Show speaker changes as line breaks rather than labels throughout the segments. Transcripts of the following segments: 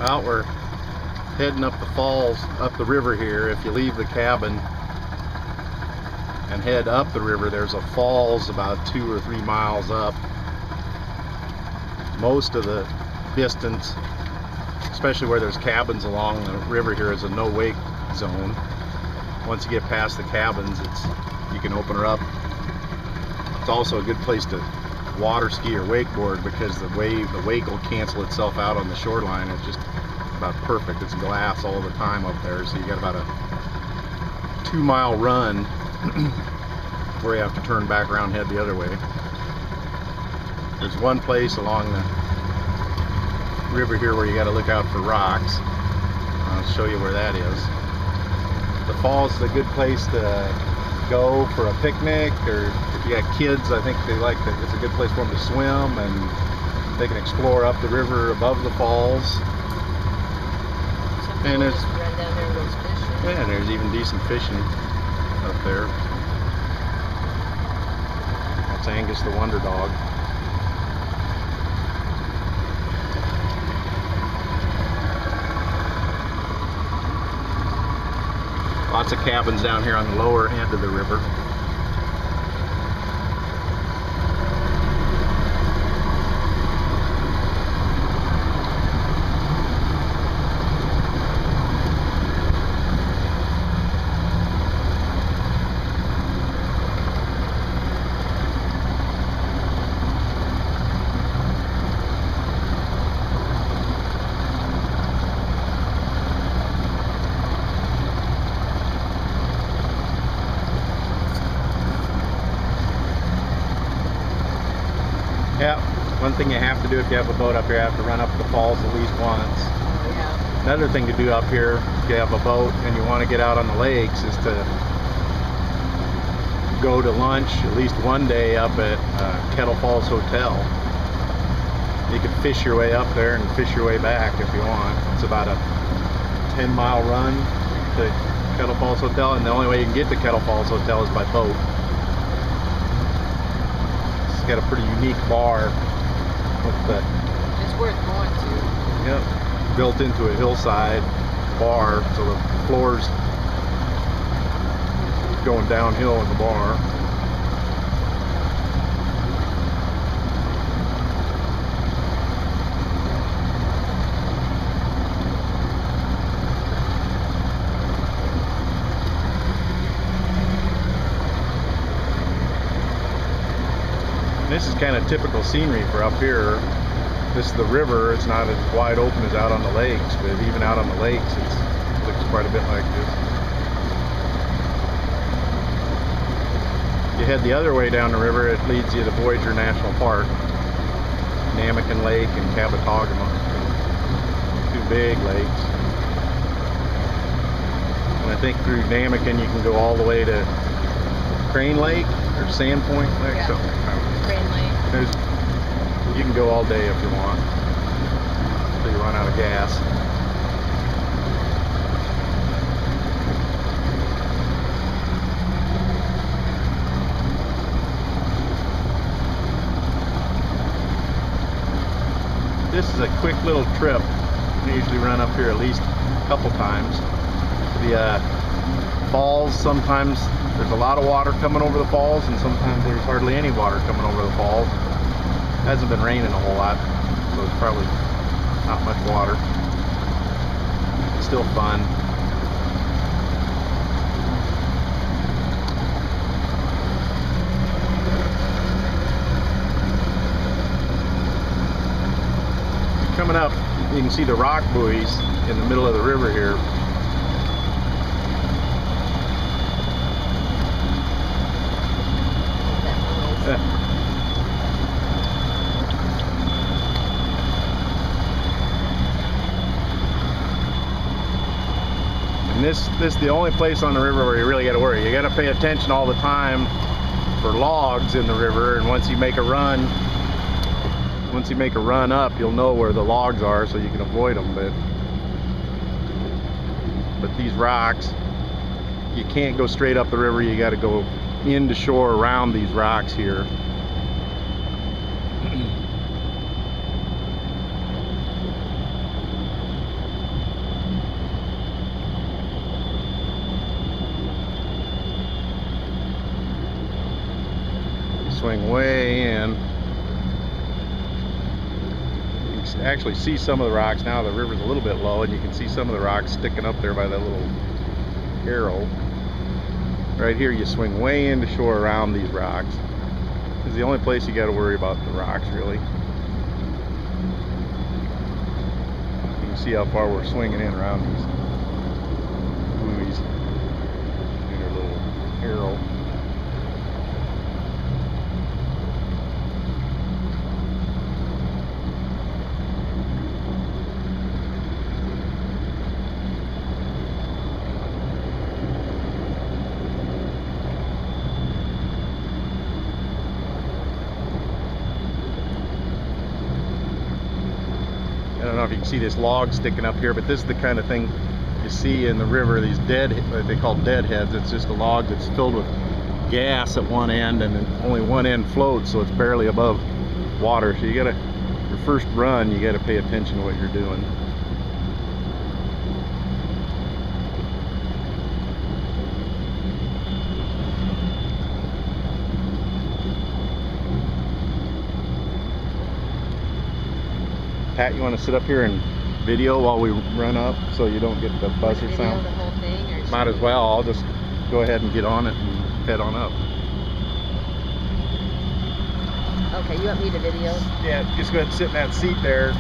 Well, we're heading up the falls, up the river here. If you leave the cabin and head up the river, there's a falls about 2 or 3 miles up. Most of the distance, especially where there's cabins along the river here, is a no wake zone. Once you get past the cabins, you can open her up. It's also a good place to water ski or wakeboard because the wake will cancel itself out on the shoreline. It's just about perfect. It's glass all the time up there, so you got about a 2-mile run where you have to turn back around and head the other way. There's one place along the river here where you got to look out for rocks. I'll show you where that is. The falls is a good place to go for a picnic, or if you got kids, I think they like that. It's a good place for them to swim, and they can explore up the river above the falls. And there's
run down there and goes fishing.
Yeah, and there's even decent fishing up there. That's Angus the Wonder Dog. Lots of cabins down here on the lower end of the river. Yeah, one thing you have to do if you have a boat up here, you have to run up the falls at least once.
Oh, yeah.
Another thing to do up here, if you have a boat and you want to get out on the lakes, is to go to lunch at least one day up at Kettle Falls Hotel. You can fish your way up there and fish your way back if you want. It's about a 10-mile run to Kettle Falls Hotel, and the only way you can get to Kettle Falls Hotel is by boat. It's got a pretty unique bar with the...
It's worth going to.
Yep, built into a hillside bar, so the floor's going downhill in the bar. This is kind of typical scenery for up here. This is the river. It's not as wide open as out on the lakes, but even out on the lakes, it looks quite a bit like this. You head the other way down the river, it leads you to Voyageur National Park, Namakan Lake and Kabetogama, 2 big lakes. And I think through Namakan you can go all the way to Crane Lake or Sandpoint Lake.
Yeah.
Something.
Crane Lake.
You can go all day if you want, until you run out of gas. This is a quick little trip. I usually run up here at least a couple times. The falls, sometimes there's a lot of water coming over the falls, and sometimes there's hardly any water coming over the falls. It hasn't been raining a whole lot, so it's probably not much water. It's still fun. Coming up, you can see the rock buoys in the middle of the river here. And this is the only place on the river where you really got to worry. You got to pay attention all the time for logs in the river, and once you make a run up, you'll know where the logs are, so you can avoid them. But these rocks, you can't go straight up the river. You got to go into shore around these rocks here. swing way in. You can actually see some of the rocks now. The river's a little bit low, and you can see some of the rocks sticking up there by that little arrow. Right here, you swing way into shore around these rocks. It's the only place you got to worry about the rocks, really. You can see how far we're swinging in around these buoys. Look at our little arrow. I don't know if you can see this log sticking up here, but this is the kind of thing you see in the river, these they call deadheads. It's just a log that's filled with gas at one end, and then only one end floats, so it's barely above water. So you gotta, your first run, you gotta pay attention to what you're doing. Pat, you want to sit up here and video while we run up so you don't get the buzzer sound?
The whole thing, or
Might as well. I'll just go ahead and get on it and head on up.
Okay, you want me to video?
Yeah, just go ahead and sit in that seat there.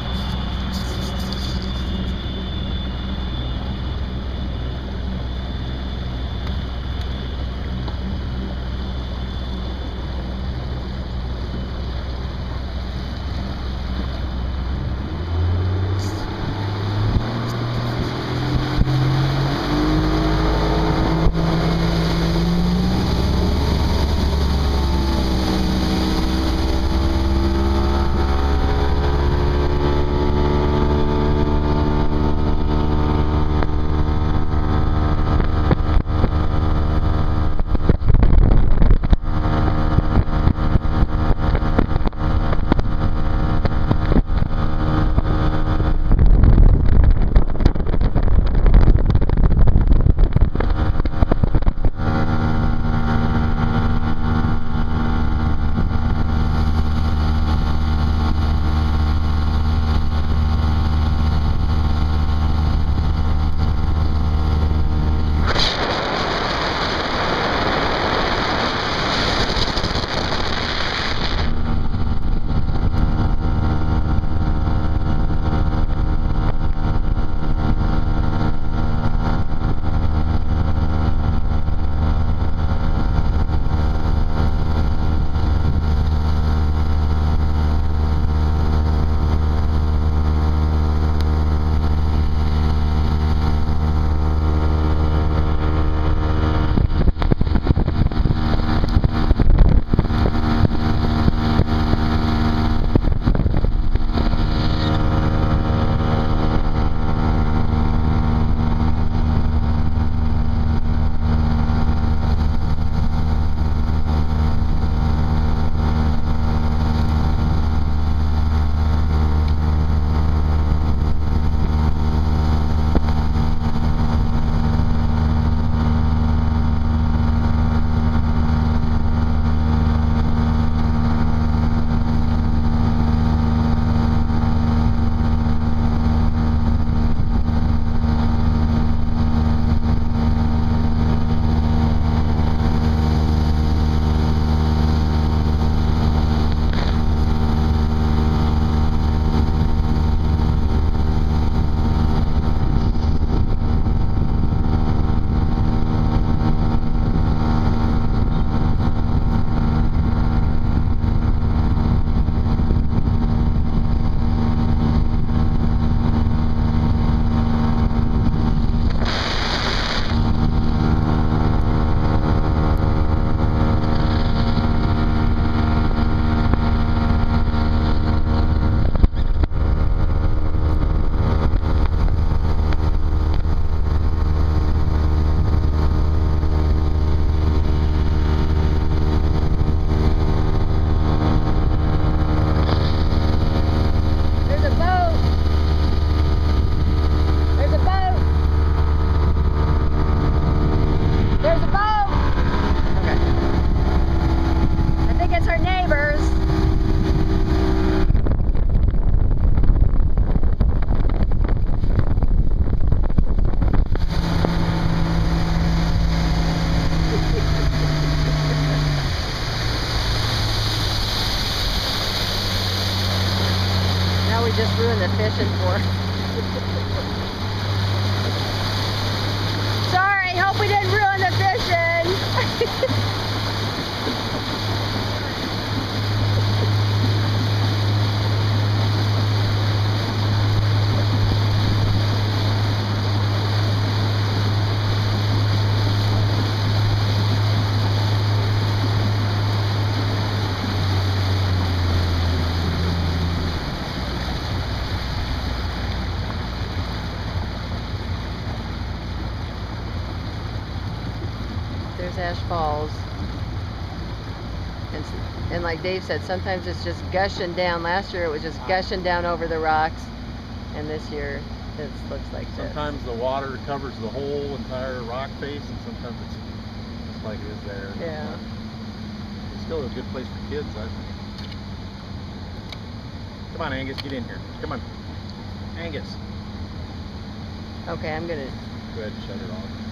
fishing for? Sorry, hope we didn't ruin the fishing. There's Ash Falls. And like Dave said, sometimes it's just gushing down. Last year it was just gushing down over the rocks. And this year it looks like this.
Sometimes the water covers the whole entire rock face, and sometimes it's just like it is there.
Yeah.
It's still a good place for kids, I think. Come on, Angus, get in here. Come on. Angus.
Okay, I'm gonna
Go ahead and shut it off.